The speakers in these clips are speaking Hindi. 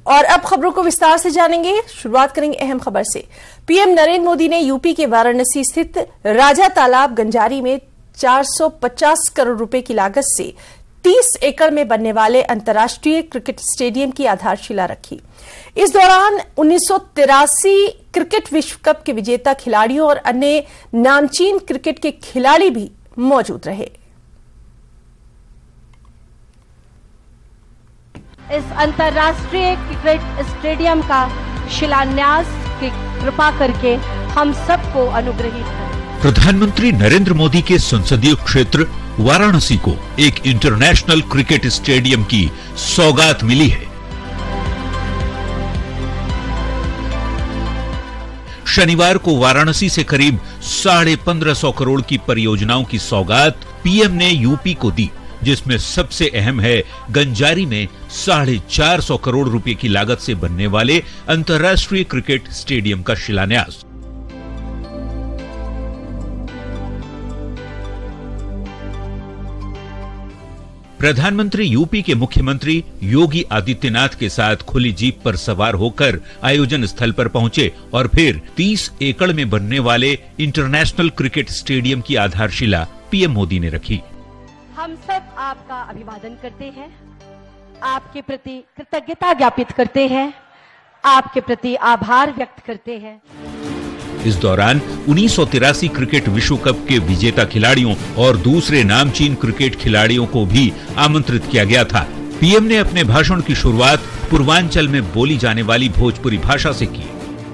और अब खबरों को विस्तार से जानेंगे। शुरुआत करेंगे अहम खबर से। पीएम नरेंद्र मोदी ने यूपी के वाराणसी स्थित राजा तालाब गंजारी में 450 करोड़ रुपए की लागत से 30 एकड़ में बनने वाले अंतर्राष्ट्रीय क्रिकेट स्टेडियम की आधारशिला रखी। इस दौरान 1983 क्रिकेट विश्व कप के विजेता खिलाड़ियों और अन्य नामचीन क्रिकेट के खिलाड़ी भी मौजूद रहे। इस अंतर्राष्ट्रीय क्रिकेट स्टेडियम का शिलान्यास की कृपा करके हम सबको अनुग्रहित करें। प्रधानमंत्री नरेंद्र मोदी के संसदीय क्षेत्र वाराणसी को एक इंटरनेशनल क्रिकेट स्टेडियम की सौगात मिली है। शनिवार को वाराणसी से करीब 1550 करोड़ की परियोजनाओं की सौगात पीएम ने यूपी को दी, जिसमें सबसे अहम है गंजारी में 450 करोड़ रुपए की लागत से बनने वाले अंतर्राष्ट्रीय क्रिकेट स्टेडियम का शिलान्यास। प्रधानमंत्री यूपी के मुख्यमंत्री योगी आदित्यनाथ के साथ खुली जीप पर सवार होकर आयोजन स्थल पर पहुंचे और फिर 30 एकड़ में बनने वाले इंटरनेशनल क्रिकेट स्टेडियम की आधारशिला पीएम मोदी ने रखी। हम सब आपका अभिवादन करते हैं, आपके प्रति कृतज्ञता ज्ञापित करते हैं, आपके प्रति आभार व्यक्त करते हैं। इस दौरान 1983 क्रिकेट विश्व कप के विजेता खिलाड़ियों और दूसरे नामचीन क्रिकेट खिलाड़ियों को भी आमंत्रित किया गया था। पीएम ने अपने भाषण की शुरुआत पूर्वांचल में बोली जाने वाली भोजपुरी भाषा से की।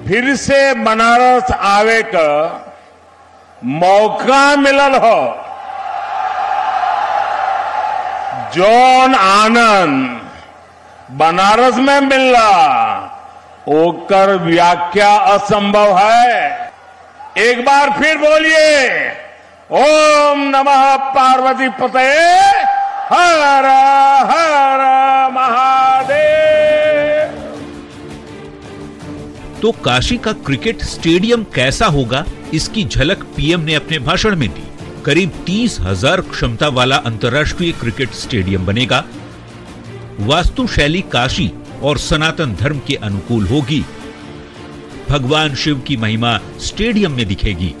फिर से बनारस आवे का मौका मिलल हो, जौन आनंद बनारस में मिलला ओकर व्याख्या असंभव है। एक बार फिर बोलिए, ओम नमः पार्वती पते हर हर महादेव। तो काशी का क्रिकेट स्टेडियम कैसा होगा, इसकी झलक पीएम ने अपने भाषण में दी। करीब 30,000 क्षमता वाला अंतर्राष्ट्रीय क्रिकेट स्टेडियम बनेगा। वास्तुशैली काशी और सनातन धर्म के अनुकूल होगी। भगवान शिव की महिमा स्टेडियम में दिखेगी।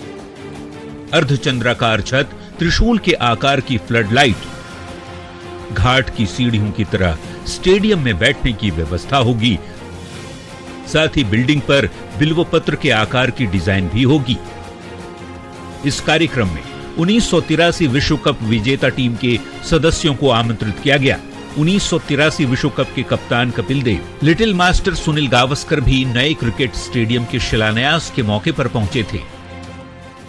अर्धचंद्राकार छत, त्रिशूल के आकार की फ्लड लाइट, घाट की सीढ़ियों की तरह स्टेडियम में बैठने की व्यवस्था होगी। साथ ही बिल्डिंग पर बिल्वपत्र के आकार की डिजाइन भी होगी। इस कार्यक्रम में 1983 विश्व कप विजेता टीम के सदस्यों को आमंत्रित किया गया। 1983 विश्व कप के कप्तान कपिल देव, लिटिल मास्टर सुनील गावस्कर भी नए क्रिकेट स्टेडियम के शिलान्यास के मौके पर पहुंचे थे।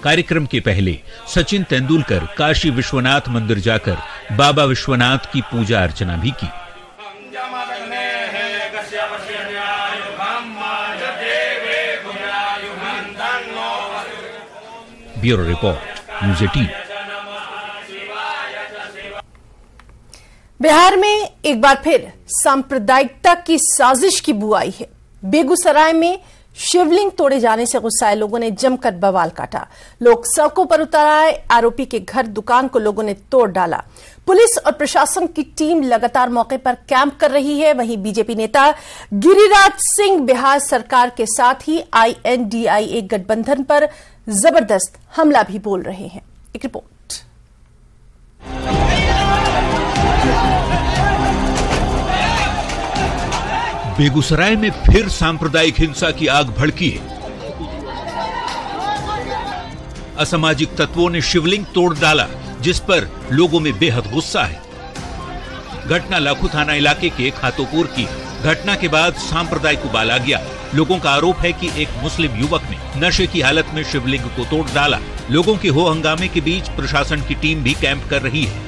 कार्यक्रम के पहले सचिन तेंदुलकर काशी विश्वनाथ मंदिर जाकर बाबा विश्वनाथ की पूजा अर्चना भी की। Bureau report, news 18। बिहार में एक बार फिर सांप्रदायिकता की साजिश की बू आई है। बेगूसराय में शिवलिंग तोड़े जाने से गुस्साए लोगों ने जमकर बवाल काटा। लोग सड़कों पर उतर आए। आरोपी के घर दुकान को लोगों ने तोड़ डाला। पुलिस और प्रशासन की टीम लगातार मौके पर कैंप कर रही है। वहीं बीजेपी नेता गिरिराज सिंह बिहार सरकार के साथ ही INDIA गठबंधन पर जबरदस्त हमला भी बोल रहे हैं। एक रिपोर्ट। बेगूसराय में फिर सांप्रदायिक हिंसा की आग भड़की है। असामाजिक तत्वों ने शिवलिंग तोड़ डाला, जिस पर लोगों में बेहद गुस्सा है। घटना लाखू थाना इलाके के खातोपुर की। घटना के बाद सांप्रदायिक उबाल आ गया। लोगों का आरोप है कि एक मुस्लिम युवक ने नशे की हालत में शिवलिंग को तोड़ डाला। लोगों के हो हंगामे के बीच प्रशासन की टीम भी कैंप कर रही है।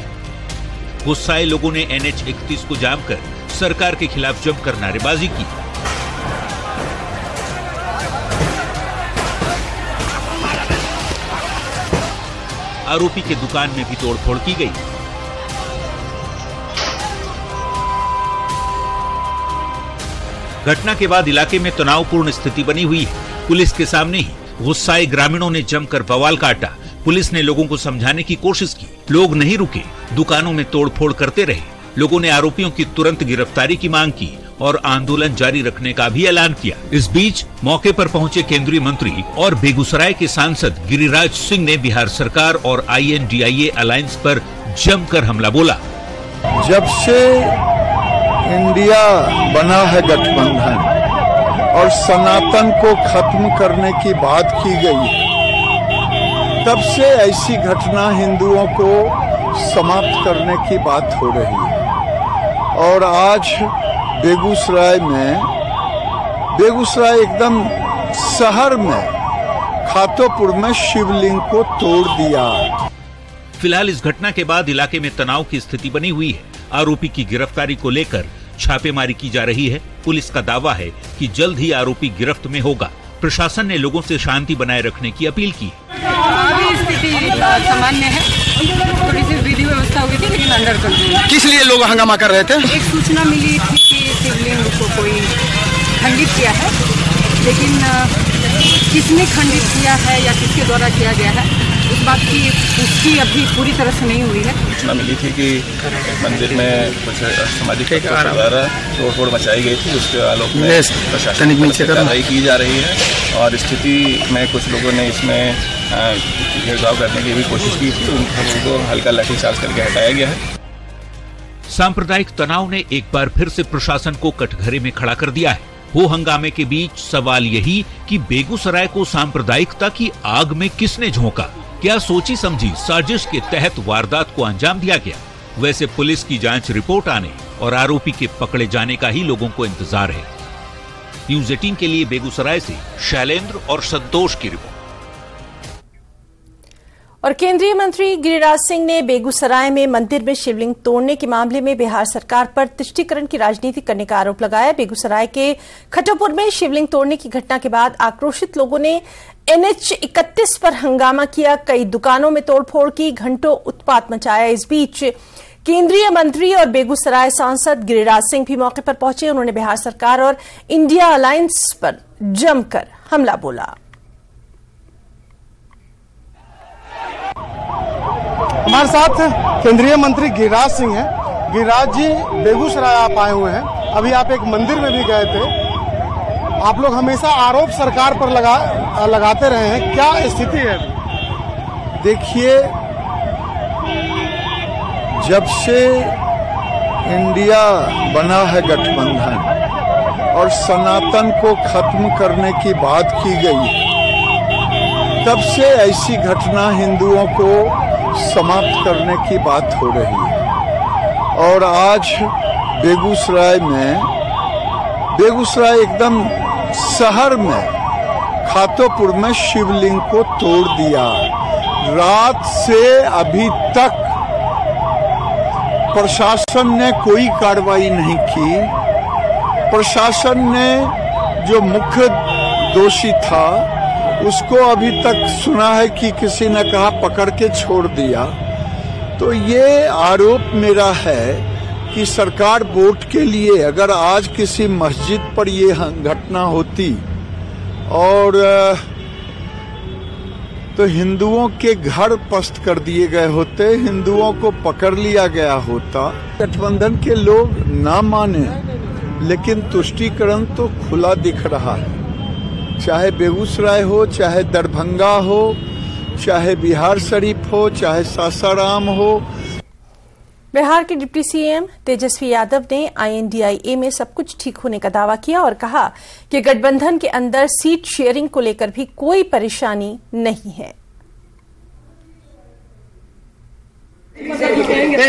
गुस्साए लोगों ने NH 31 को जाम कर सरकार के खिलाफ जमकर नारेबाजी की। आरोपी के दुकान में भी तोड़फोड़ की गई। घटना के बाद इलाके में तनावपूर्ण स्थिति बनी हुई है। पुलिस के सामने ही गुस्साए ग्रामीणों ने जमकर बवाल काटा। पुलिस ने लोगों को समझाने की कोशिश की। लोग नहीं रुके, दुकानों में तोड़फोड़ करते रहे। लोगों ने आरोपियों की तुरंत गिरफ्तारी की मांग की और आंदोलन जारी रखने का भी ऐलान किया। इस बीच मौके पर पहुंचे केंद्रीय मंत्री और बेगूसराय के सांसद गिरिराज सिंह ने बिहार सरकार और INDIA अलायंस पर जमकर हमला बोला। जब से इंडिया बना है गठबंधन और सनातन को खत्म करने की बात की गई, तब से ऐसी घटना हिंदुओं को समाप्त करने की बात हो रही है। और आज बेगूसराय एकदम शहर में खातोपुर में शिवलिंग को तोड़ दिया। फिलहाल इस घटना के बाद इलाके में तनाव की स्थिति बनी हुई है। आरोपी की गिरफ्तारी को लेकर छापेमारी की जा रही है। पुलिस का दावा है कि जल्द ही आरोपी गिरफ्त में होगा। प्रशासन ने लोगों से शांति बनाए रखने की अपील की है। अभी स्थिति सामान्य है, थोड़ी सी विधि व्यवस्था हुई थी लेकिन अंडर कंट्रोल। किस लिए लोग हंगामा कर रहे थे? एक सूचना मिली थी कि शिवलिंग को कोई खंडित किया है, लेकिन किसने खंडित किया है या किसके द्वारा किया गया है उस बात की पुष्टि अभी पूरी तरह से नहीं हुई है। सूचना मिली थी कि मंदिर में कुछ सामाजिक तत्वों द्वारा तोड़फोड़ मचाई गई थी, उसके आलोक में प्रशासन की कार्रवाई की जा रही है और स्थिति में कुछ लोगों ने इसमें घेराव करने की भी कोशिश की थी। उनको हल्का लाठीचार्ज करके हटाया गया है। सांप्रदायिक तनाव ने एक बार फिर से प्रशासन को कटघरे में खड़ा कर दिया है। हो हंगामे के बीच सवाल यही कि बेगूसराय को सांप्रदायिकता की आग में किसने झोंका? क्या सोची समझी साजिश के तहत वारदात को अंजाम दिया गया? वैसे पुलिस की जांच रिपोर्ट आने और आरोपी के पकड़े जाने का ही लोगों को इंतजार है। न्यूज़ 18 के लिए बेगूसराय से शैलेंद्र और संतोष की रिपोर्ट। और केंद्रीय मंत्री गिरिराज सिंह ने बेगूसराय में मंदिर में शिवलिंग तोड़ने के मामले में बिहार सरकार पर तुष्टीकरण की राजनीति करने का आरोप लगाया। बेगूसराय के खटोपुर में शिवलिंग तोड़ने की घटना के बाद आक्रोशित लोगों ने NH 31 पर हंगामा किया, कई दुकानों में तोड़फोड़ की, घंटों उत्पात मचाया। इस बीच केंद्रीय मंत्री और बेगूसराय सांसद गिरिराज सिंह भी मौके पर पहुंचे। उन्होंने बिहार सरकार और इंडिया अलायंस पर जमकर हमला बोला। हमारे साथ केंद्रीय मंत्री गिरिराज सिंह हैं। गिरिराज जी, बेगूसराय आप आए हुए हैं, अभी आप एक मंदिर में भी गए थे। आप लोग हमेशा आरोप सरकार पर लगाते रहे हैं, क्या स्थिति है? देखिए, जब से इंडिया बना है गठबंधन और सनातन को खत्म करने की बात की गई, तब से ऐसी घटना हिंदुओं को समाप्त करने की बात हो रही है। और आज बेगूसराय एकदम शहर में खातोपुर में शिवलिंग को तोड़ दिया। रात से अभी तक प्रशासन ने कोई कार्रवाई नहीं की। प्रशासन ने जो मुख्य दोषी था उसको अभी तक सुना है कि किसी ने कहा पकड़ के छोड़ दिया। तो ये आरोप मेरा है कि सरकार वोट के लिए, अगर आज किसी मस्जिद पर ये घटना होती और तो हिंदुओं के घर पस्त कर दिए गए होते, हिंदुओं को पकड़ लिया गया होता। गठबंधन के लोग ना माने, लेकिन तुष्टीकरण तो खुला दिख रहा है। चाहे बेगूसराय हो, चाहे दरभंगा हो, चाहे बिहार शरीफ हो, चाहे सासाराम हो। बिहार के डिप्टी CM तेजस्वी यादव ने INDIA में सब कुछ ठीक होने का दावा किया और कहा कि गठबंधन के अंदर सीट शेयरिंग को लेकर भी कोई परेशानी नहीं है।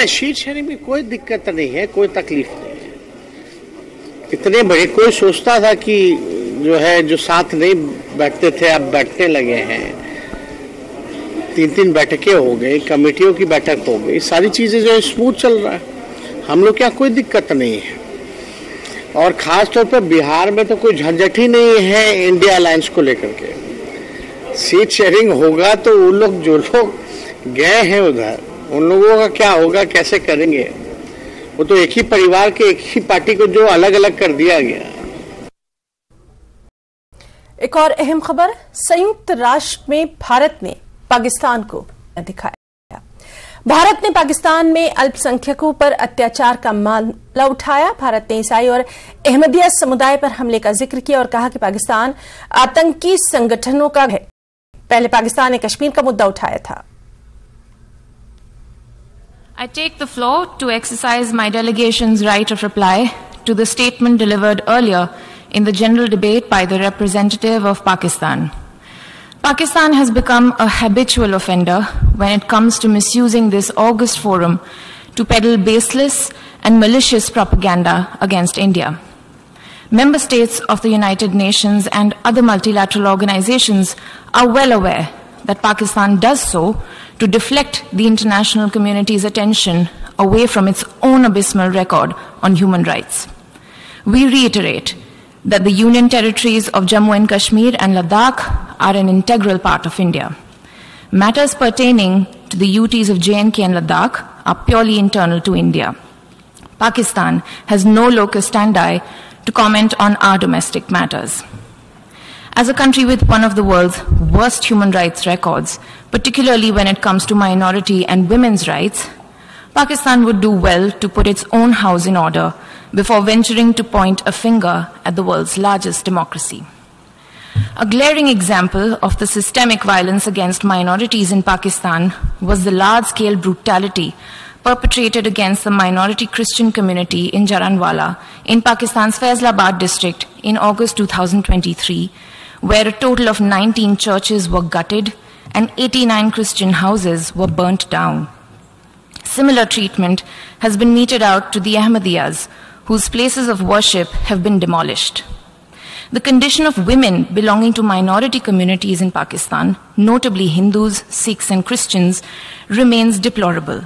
सीट शेयरिंग में कोई दिक्कत नहीं है, कोई तकलीफ नहीं है। इतने बड़े कोई सोचता था कि जो साथ नहीं बैठते थे अब बैठने लगे हैं। 3 बैठकें हो गई, कमेटियों की बैठक हो गई, सारी चीजें जो है स्मूथ चल रहा है। हम लोग क्या कोई दिक्कत नहीं है। और खास तौर पर बिहार में तो कोई झंझट ही नहीं है इंडिया अलायंस को लेकर के। सीट शेयरिंग होगा तो उन लोग जो लोग गए हैं उधर, उन लोगों का क्या होगा, कैसे करेंगे? वो तो एक ही परिवार के, एक ही पार्टी को जो अलग अलग कर दिया गया। एक और अहम खबर, संयुक्त राष्ट्र में भारत ने पाकिस्तान को दिखाया। भारत ने पाकिस्तान में अल्पसंख्यकों पर अत्याचार का मामला उठाया। भारत ने ईसाई और अहमदिया समुदाय पर हमले का जिक्र किया और कहा कि पाकिस्तान आतंकी संगठनों का है। पहले पाकिस्तान ने कश्मीर का मुद्दा उठाया था। I take the floor to exercise my delegation's right of reply to the statement delivered earlier in the general debate by the representative of Pakistan. Pakistan has become a habitual offender when it comes to misusing this august forum to peddle baseless and malicious propaganda against India. Member states of the United Nations and other multilateral organizations are well aware that Pakistan does so to deflect the international community's attention away from its own abysmal record on human rights. We reiterate that the Union territories of Jammu and Kashmir and Ladakh are an integral part of India. Matters pertaining to the UTs of J&K and Ladakh are purely internal to India. Pakistan has no locus standi to comment on our domestic matters. As a country with one of the world's worst human rights records, particularly when it comes to minority and women's rights, Pakistan would do well to put its own house in order before venturing to point a finger at the world's largest democracy. A glaring example of the systemic violence against minorities in Pakistan was the large-scale brutality perpetrated against the minority Christian community in Jaranwala in Pakistan's Faisalabad district in August 2023, where a total of 19 churches were gutted and 89 Christian houses were burnt down. Similar treatment has been meted out to the Ahmadiyas, whose places of worship have been demolished. The condition of women belonging to minority communities in Pakistan, notably Hindus, Sikhs, and Christians, remains deplorable.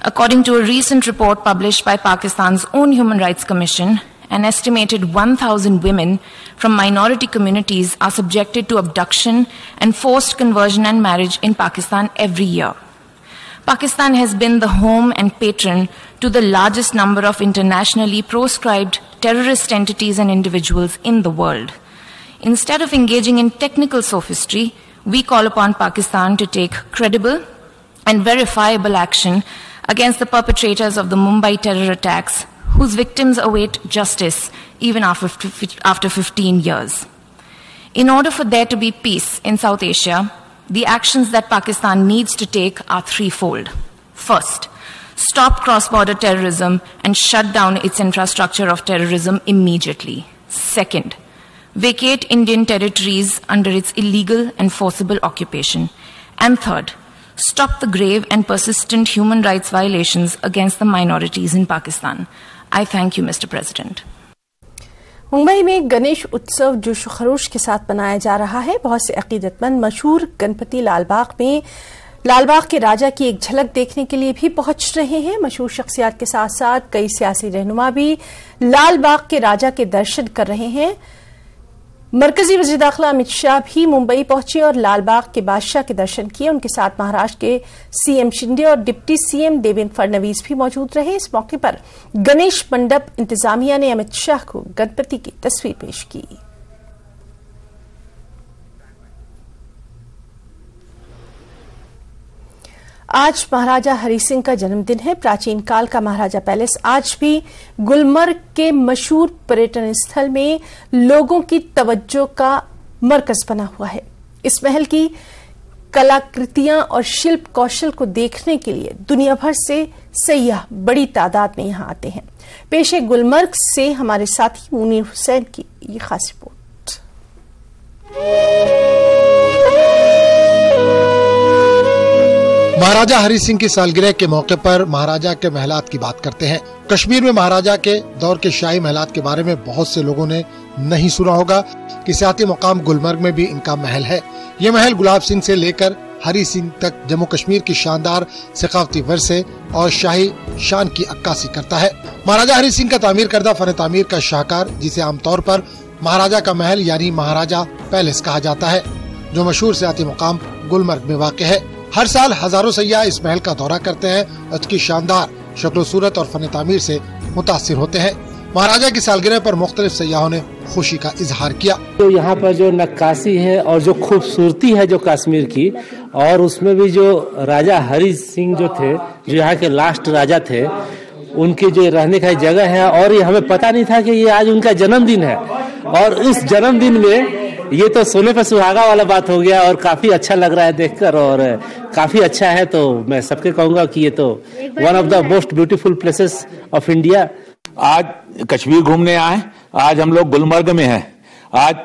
According to a recent report published by Pakistan's own Human Rights Commission, an estimated 1,000 women from minority communities are subjected to abduction and forced conversion and marriage in Pakistan every year. Pakistan has been the home and patron to the largest number of internationally proscribed terrorist entities and individuals in the world. Instead of engaging in technical sophistry, we call upon Pakistan to take credible and verifiable action against the perpetrators of the Mumbai terror attacks, whose victims await justice even after 15 years. In order for there to be peace in South Asia, the actions that Pakistan needs to take are threefold. First, stop cross-border terrorism and shut down its infrastructure of terrorism immediately. Second, vacate Indian territories under its illegal and forcible occupation. And third, stop the grave and persistent human rights violations against the minorities in Pakistan. I thank you, Mr. President. Mumbai में गणेश उत्सव जोश खरोश के साथ मनाया जा रहा है। बहुत से अकीदतमंद मशहूर गणपति लालबाग के राजा की एक झलक देखने के लिए भी पहुंच रहे हैं। मशहूर शख्सियात के साथ साथ कई सियासी रहनुमा भी लालबाग के राजा के दर्शन कर रहे हैं। मरकजी वज़ीर दाखिला अमित शाह भी मुंबई पहुंचे और लालबाग के बादशाह के दर्शन किए। उनके साथ महाराष्ट्र के सीएम शिंदे और डिप्टी सीएम देवेंद्र फडणवीस भी मौजूद रहे। इस मौके पर गणेश मंडप इंतजामिया ने अमित शाह को गणपति की तस्वीर पेश की। आज महाराजा हरि सिंह का जन्मदिन है। प्राचीन काल का महाराजा पैलेस आज भी गुलमर्ग के मशहूर पर्यटन स्थल में लोगों की तवज्जो का मरकज बना हुआ है। इस महल की कलाकृतियां और शिल्प कौशल को देखने के लिए दुनिया भर से सैयाह बड़ी तादाद में यहां आते हैं। पेश है गुलमर्ग से हमारे साथी मुनीर हुसैन की ये खास रिपोर्ट। महाराजा हरि सिंह की सालगिरह के मौके पर महाराजा के महलात की बात करते हैं। कश्मीर में महाराजा के दौर के शाही महलात के बारे में बहुत से लोगों ने नहीं सुना होगा कि सियाती मुकाम गुलमर्ग में भी इनका महल है। ये महल गुलाब सिंह से लेकर हरि सिंह तक जम्मू कश्मीर की शानदार सकाफती वर्से और शाही शान की अक्कासी करता है। महाराजा हरि सिंह का तामीर करदा फन तामीर का शाहकार, जिसे आमतौर पर महाराजा का महल यानी महाराजा पैलेस कहा जाता है, जो मशहूर सियाती मुकाम गुलमर्ग में वाक़ है। हर साल हजारों सैयाह इस महल का दौरा करते हैं और इसकी शानदार शक्ल सूरत और फन तामीर से मुतासिर होते हैं। महाराजा की सालगिरह पर मुख्तलिफ सैयाहों ने खुशी का इजहार किया। तो यहाँ पर जो नक्काशी है और जो खूबसूरती है जो कश्मीर की, और उसमें भी जो राजा हरि सिंह जो थे, जो यहाँ के लास्ट राजा थे, उनके जो रहने का जगह है, और ये हमें पता नहीं था कि ये आज उनका जन्मदिन है। और इस जन्मदिन में ये तो सोने पर सुहागा वाला बात हो गया और काफी अच्छा लग रहा है देखकर, और काफी अच्छा है। तो मैं सबके कहूंगा कि ये तो one of the most beautiful places of India. आज कश्मीर घूमने आए, आज हम लोग गुलमर्ग में हैं। आज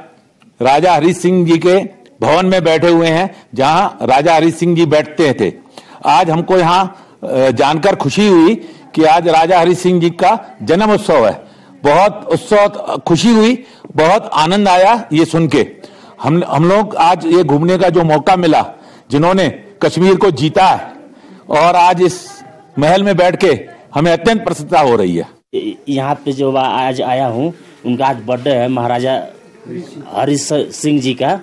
राजा हरि सिंह जी के भवन में बैठे हुए हैं, जहां राजा हरि सिंह जी बैठते थे। आज हमको यहाँ जानकर खुशी हुई कि आज राजा हरि सिंह जी का जन्म उत्सव है। बहुत उत्सव, खुशी हुई, बहुत आनंद आया ये सुन के। हम लोग आज ये घूमने का जो मौका मिला, जिन्होंने कश्मीर को जीता है, और आज इस महल में बैठ के हमें अत्यंत प्रसन्नता हो रही है। यहाँ पे जो आज आया हूँ, उनका आज बर्थडे है महाराजा हरि सिंह जी का,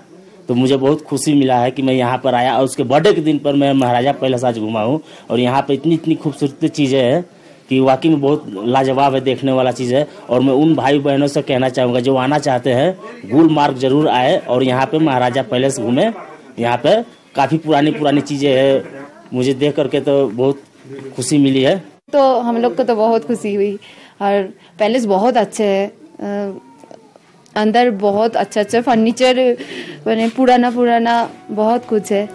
तो मुझे बहुत खुशी मिला है कि मैं यहाँ पर आया, और उसके बर्थडे के दिन पर मैं महाराजा पैलेस आज घुमा हूँ। और यहाँ पे इतनी खूबसूरत चीज़ें हैं कि वाकई में बहुत लाजवाब है, देखने वाला चीज़ है। और मैं उन भाई बहनों से कहना चाहूँगा जो आना चाहते हैं, गुलमर्ग जरूर आए और यहाँ पे महाराजा पैलेस घूमे। यहाँ पे काफ़ी पुरानी चीज़ें हैं, मुझे देख करके तो बहुत खुशी मिली है। तो हम लोग को तो बहुत खुशी हुई, और पैलेस बहुत अच्छे है, अंदर बहुत अच्छा फर्नीचर बने, पुराना बहुत कुछ है।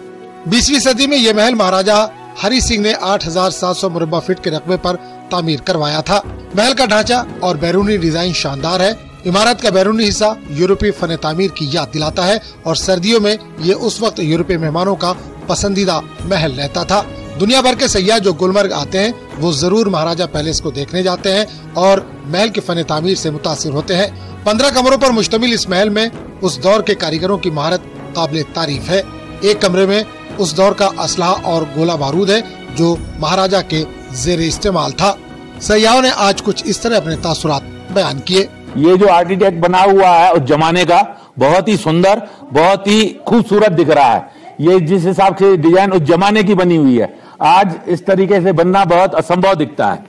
20वीं सदी में ये महल महाराजा हरि सिंह ने 8,700 मुरब्बा फीट के रकबे पर तामीर करवाया था। महल का ढांचा और बैरूनी डिजाइन शानदार है। इमारत का बैरूनी हिस्सा यूरोपीय फन तामीर की याद दिलाता है, और सर्दियों में ये उस वक्त यूरोपीय मेहमानों का पसंदीदा महल रहता था। दुनिया भर के सयाह जो गुलमर्ग आते हैं, वो जरूर महाराजा पैलेस को देखने जाते हैं और महल के फन तामीर से मुतासिर होते हैं। 15 कमरों पर मुश्तमिल इस महल में उस दौर के कारीगरों की महारत काबिल तारीफ है। एक कमरे में उस दौर का असलहा और गोला बारूद है, जो महाराजा के जेरे इस्तेमाल था। सयाहों ने आज कुछ इस तरह अपने तासुरात बयान किए। ये जो आर्किटेक्ट बना हुआ है उस जमाने का, बहुत ही सुंदर, बहुत ही खूबसूरत दिख रहा है। ये जिस हिसाब से डिजाइन उस जमाने की बनी हुई है, आज इस तरीके से बनना बहुत असंभव दिखता है।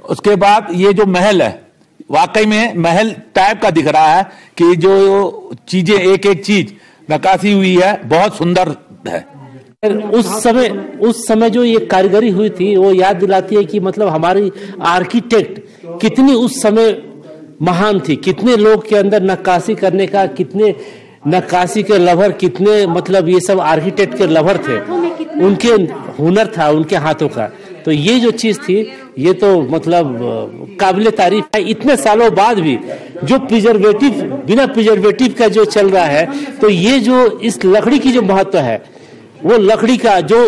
उसके बाद ये जो महल है, वाकई में महल टाइप का दिख रहा है कि जो चीजें एक चीज नक्काशी हुई है, बहुत सुंदर है। उस समय जो ये कारीगरी हुई थी, वो याद दिलाती है कि मतलब हमारी आर्किटेक्ट कितनी उस समय महान थी, कितने लोग के अंदर नक्काशी करने का, कितने नक्काशी के लवर, कितने मतलब ये सब आर्किटेक्ट के लवर थे, उनके हुनर था उनके हाथों का। तो ये जो चीज थी, ये तो मतलब काबिले तारीफ है। इतने सालों बाद भी जो प्रिजर्वेटिव, बिना प्रिजर्वेटिव का जो चल रहा है, तो ये जो इस लकड़ी की जो महत्व है, वो लकड़ी का जो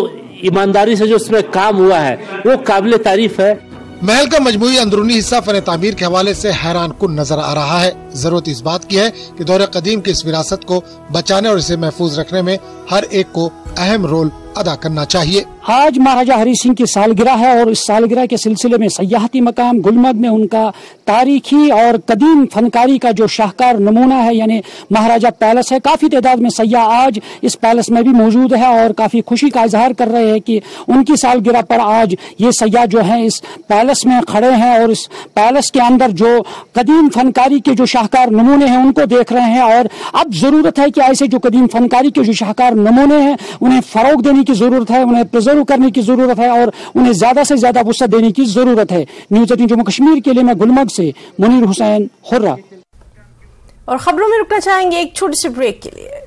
ईमानदारी से जो उसमें काम हुआ है, वो काबिले तारीफ है। महल का मजमूई अंदरूनी हिस्सा फन तामीर के हवाले से हैरान कुन नजर आ रहा है। जरूरत इस बात की है कि दौरे कदीम की इस विरासत को बचाने और इसे महफूज रखने में हर एक को अहम रोल अदा करना चाहिए। आज महाराजा हरि सिंह की सालगिरह है, और इस सालगिरह के सिलसिले में सयाहती मकाम गुलमर्ग में उनका तारीखी और कदीम फनकारी का जो शाहकार नमूना है, यानी महाराजा पैलेस है। काफी तादाद में सयाह आज इस पैलेस में भी मौजूद है और काफी खुशी का इजहार कर रहे हैं कि उनकी सालगिरह पर आज ये सयाह जो है इस पैलेस में खड़े हैं, और इस पैलेस के अंदर जो कदीम फनकारी के जो शाहकार नमूने हैं उनको देख रहे हैं। और अब जरूरत है कि ऐसे जो कदीम फनकारी के जो शाहकार नमूने हैं, उन्हें फरोग देने की जरूरत है, उन्हें प्रिजर्व करने की जरूरत है, और उन्हें ज्यादा से ज्यादा वुसअत देने की जरूरत है। न्यूज़ 18 जम्मू कश्मीर के लिए मैं गुलमर्ग से मुनीर हुसैन हुर्रा। और खबरों में रुकना चाहेंगे एक छोटे से ब्रेक के लिए।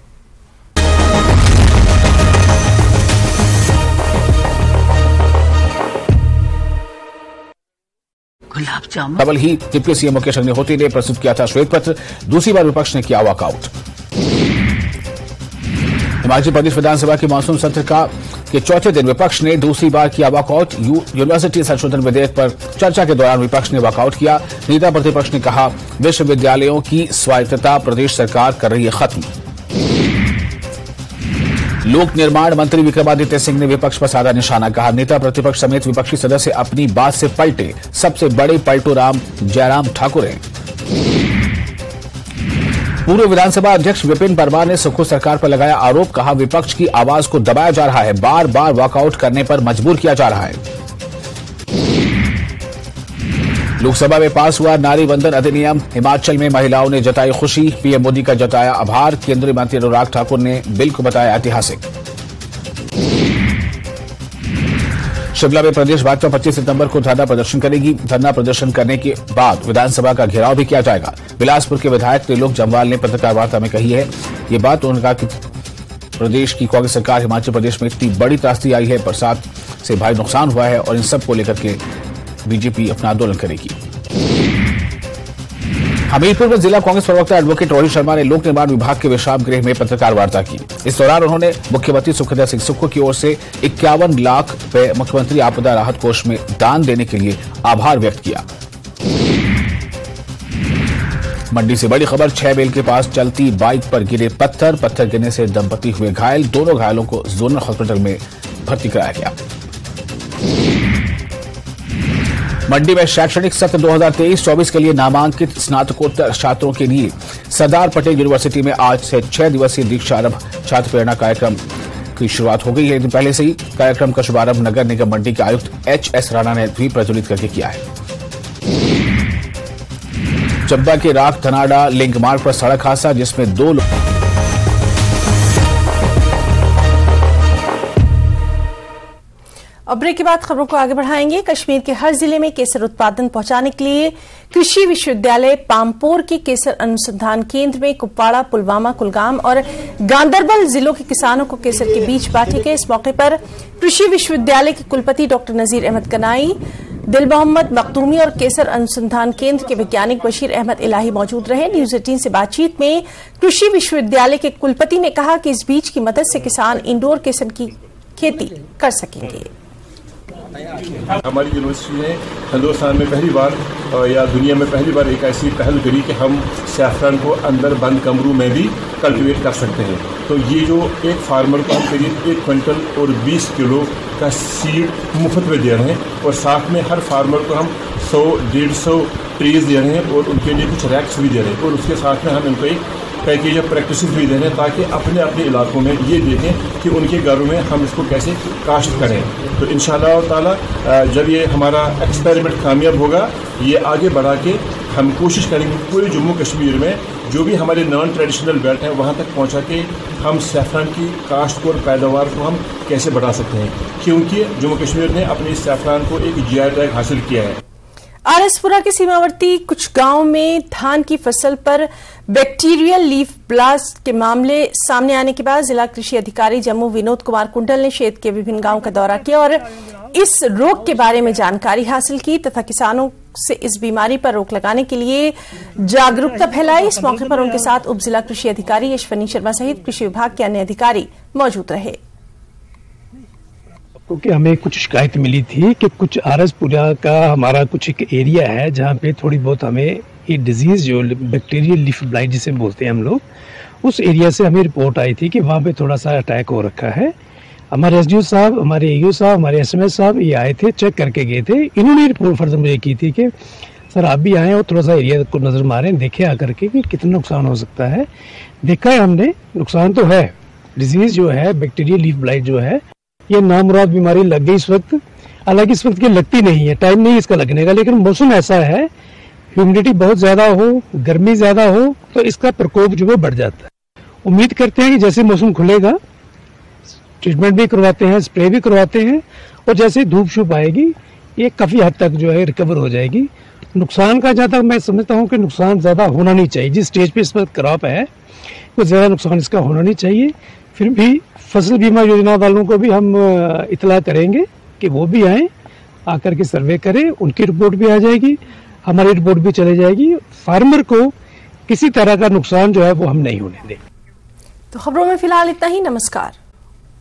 डबल ही डिप्टी सीएम मुकेश अग्निहोत्री ने प्रस्तुत किया था श्वेत पत्र। दूसरी बार विपक्ष ने किया वॉकआउट। हिमाचल प्रदेश विधानसभा के मानसून सत्र के चौथे दिन विपक्ष ने दूसरी बार किया वॉकआउट। यूनिवर्सिटी संशोधन विधेयक पर चर्चा के दौरान विपक्ष ने वॉकआउट किया। नेता प्रतिपक्ष ने कहा, विश्वविद्यालयों की स्वायत्तता प्रदेश सरकार कर रही है खत्म। लोक निर्माण मंत्री विक्रमादित्य सिंह ने विपक्ष पर साधा निशाना। कहा, नेता प्रतिपक्ष समेत विपक्षी सदस्य अपनी बात से पलटे, सबसे बड़े पलटू राम जयराम ठाकुर हैं। पूर्व विधानसभा अध्यक्ष विपिन परमार ने सुक्खू सरकार पर लगाया आरोप। कहा, विपक्ष की आवाज को दबाया जा रहा है, बार बार वॉकआउट करने पर मजबूर किया जा रहा है। लोकसभा में पास हुआ नारी वंदन अधिनियम। हिमाचल में महिलाओं ने जताई खुशी। पीएम मोदी का जताया आभार। केंद्रीय मंत्री अनुराग ठाकुर ने बिल को बताया ऐतिहासिक। शिमला में प्रदेश भाजपा 25 सितंबर को धरना प्रदर्शन करेगी। धरना प्रदर्शन करने के बाद विधानसभा का घेराव भी किया जाएगा। बिलासपुर के विधायक त्रिलोक जम्वाल ने पत्रकार वार्ता में कही है ये बात। उन्होंने कहा कि प्रदेश की कांग्रेस सरकार हिमाचल प्रदेश में इतनी बड़ी त्रासदी आई है, बरसात से भारी नुकसान हुआ है और इन सब को लेकर के बीजेपी अपना आंदोलन करेगी। हमीरपुर में जिला कांग्रेस प्रवक्ता एडवोकेट रोहित शर्मा ने लोक निर्माण विभाग के विश्राम गृह में पत्रकार वार्ता की। इस दौरान उन्होंने मुख्यमंत्री सुखविंदर सिंह सुक्खू की ओर से 51 लाख रुपए मुख्यमंत्री आपदा राहत कोष में दान देने के लिए आभार व्यक्त किया। मंडी से बड़ी खबर, 6 मील के पास चलती बाइक पर गिरे पत्थर गिरने से दंपति हुए घायल। दोनों घायलों को जोनल हॉस्पिटल में भर्ती कराया गया। मंडी में शैक्षणिक सत्र 2023-24 के लिए नामांकित स्नातकोत्तर छात्रों के लिए सरदार पटेल यूनिवर्सिटी में आज से 6 दिवसीय दीक्षारंभ छात्र प्रेरणा कार्यक्रम की शुरुआत हो गई है। एक दिन पहले से ही कार्यक्रम का शुभारंभ नगर निगम मंडी के आयुक्त HS राणा ने द्वीप प्रज्वलित करके किया है। चंबा के राख धनाडा लिंक मार्ग पर सड़क हादसा जिसमें 2 लोग। अब ब्रेक के बाद खबरों को आगे बढ़ाएंगे। कश्मीर के हर जिले में केसर उत्पादन पहुंचाने के लिए कृषि विश्वविद्यालय पामपोर के केसर अनुसंधान केंद्र में कुपवाड़ा, पुलवामा, कुलगाम और गांदरबल जिलों के किसानों को केसर के बीज बांटे गए। इस मौके पर कृषि विश्वविद्यालय के कुलपति डॉक्टर नजीर अहमद गनाई, दिल मोहम्मद मखदूमी और केसर अनुसंधान केंद्र के वैज्ञानिक बशीर अहमद इलाही मौजूद रहे। न्यूज 18 से बातचीत में कृषि विश्वविद्यालय के कुलपति ने कहा कि इस बीज की मदद से किसान इंडोर केसर की खेती कर सकेंगे। हमारी यूनिवर्सिटी ने हिंदुस्तान में पहली बार या दुनिया में पहली बार एक ऐसी पहल करी कि हम सैफरन को अंदर बंद कमरों में भी कल्टीवेट कर सकते हैं। तो ये जो एक फार्मर को हम करीब 1 क्विंटल और 20 किलो का सीड मुफ्त में दे रहे हैं और साथ में हर फार्मर को हम 100-150 ट्रीज दे रहे हैं और उनके लिए कुछ रैक्स भी दे रहे हैं और उसके साथ में हम इनको एक पैकेज ऑफ प्रैक्टिस भी दे रहे हैं ताकि अपने अपने इलाकों में ये देखें कि उनके घरों में हम इसको कैसे काश्त करें। तो इंशाअल्लाह ताला जब ये हमारा एक्सपेरिमेंट कामयाब होगा, ये आगे बढ़ा के हम कोशिश करेंगे पूरे जम्मू कश्मीर में जो भी हमारे नॉन ट्रेडिशनल बेल्ट हैं वहाँ तक पहुँचा के हम सैफरान की काश्त और पैदावार को हम कैसे बढ़ा सकते हैं, क्योंकि जम्मू कश्मीर ने अपने इस सैफरान को एक GI टैग हासिल किया है। आरएसपुरा के सीमावर्ती कुछ गांव में धान की फसल पर बैक्टीरियल लीफ ब्लास्ट के मामले सामने आने के बाद जिला कृषि अधिकारी जम्मू विनोद कुमार कुंडल ने क्षेत्र के विभिन्न गांवों का दौरा किया और इस रोग के बारे में जानकारी हासिल की तथा किसानों से इस बीमारी पर रोक लगाने के लिए जागरूकता फैलाई। इस मौके पर उनके साथ उप जिला कृषि अधिकारी यशवनी शर्मा सहित कृषि विभाग के अन्य अधिकारी मौजूद रहे। क्योंकि हमें कुछ शिकायत मिली थी कि कुछ आरएसपुरा का हमारा कुछ एक एरिया है जहाँ पे थोड़ी बहुत हमें ये डिजीज जो बैक्टीरियल लीफ ब्लाइट जिसे बोलते हैं हम लोग, उस एरिया से हमें रिपोर्ट आई थी कि वहाँ पे थोड़ा सा अटैक हो रखा है। हमारे SDO साहब, हमारे AO साहब, हमारे SMS साहब ये आए थे, चेक करके गए थे। इन्होंने रिपोर्ट फर्दर मुझे की थी कि सर आप भी आए और थोड़ा सा एरिया को नजर मारें, देखें आकर के कि कितना नुकसान हो सकता है। देखा है हमने, नुकसान तो है। डिजीज जो है बैक्टीरियल लीफ ब्लाइट जो है ये नामुराद बीमारी लग गई इस वक्त। हालांकि इस वक्त ये लगती नहीं है, टाइम नहीं इसका लगने का, लेकिन मौसम ऐसा है, ह्यूमिडिटी बहुत ज्यादा हो, गर्मी ज्यादा हो तो इसका प्रकोप जो है बढ़ जाता है। उम्मीद करते हैं कि जैसे मौसम खुलेगा ट्रीटमेंट भी करवाते हैं, स्प्रे भी करवाते हैं और जैसे धूप छूप आएगी ये काफी हद तक जो है रिकवर हो जाएगी। नुकसान का जहाँ तक मैं समझता हूँ कि नुकसान ज्यादा होना नहीं चाहिए। जिस स्टेज पे इस वक्त क्रॉप है वो ज्यादा नुकसान इसका होना नहीं चाहिए। फिर भी फसल बीमा योजना वालों को भी हम इतला करेंगे कि वो भी आए, आकर के सर्वे करें, उनकी रिपोर्ट भी आ जाएगी, हमारी रिपोर्ट भी चली जाएगी। फार्मर को किसी तरह का नुकसान जो है वो हम नहीं होने देंगे। तो खबरों में फिलहाल इतना ही। नमस्कार।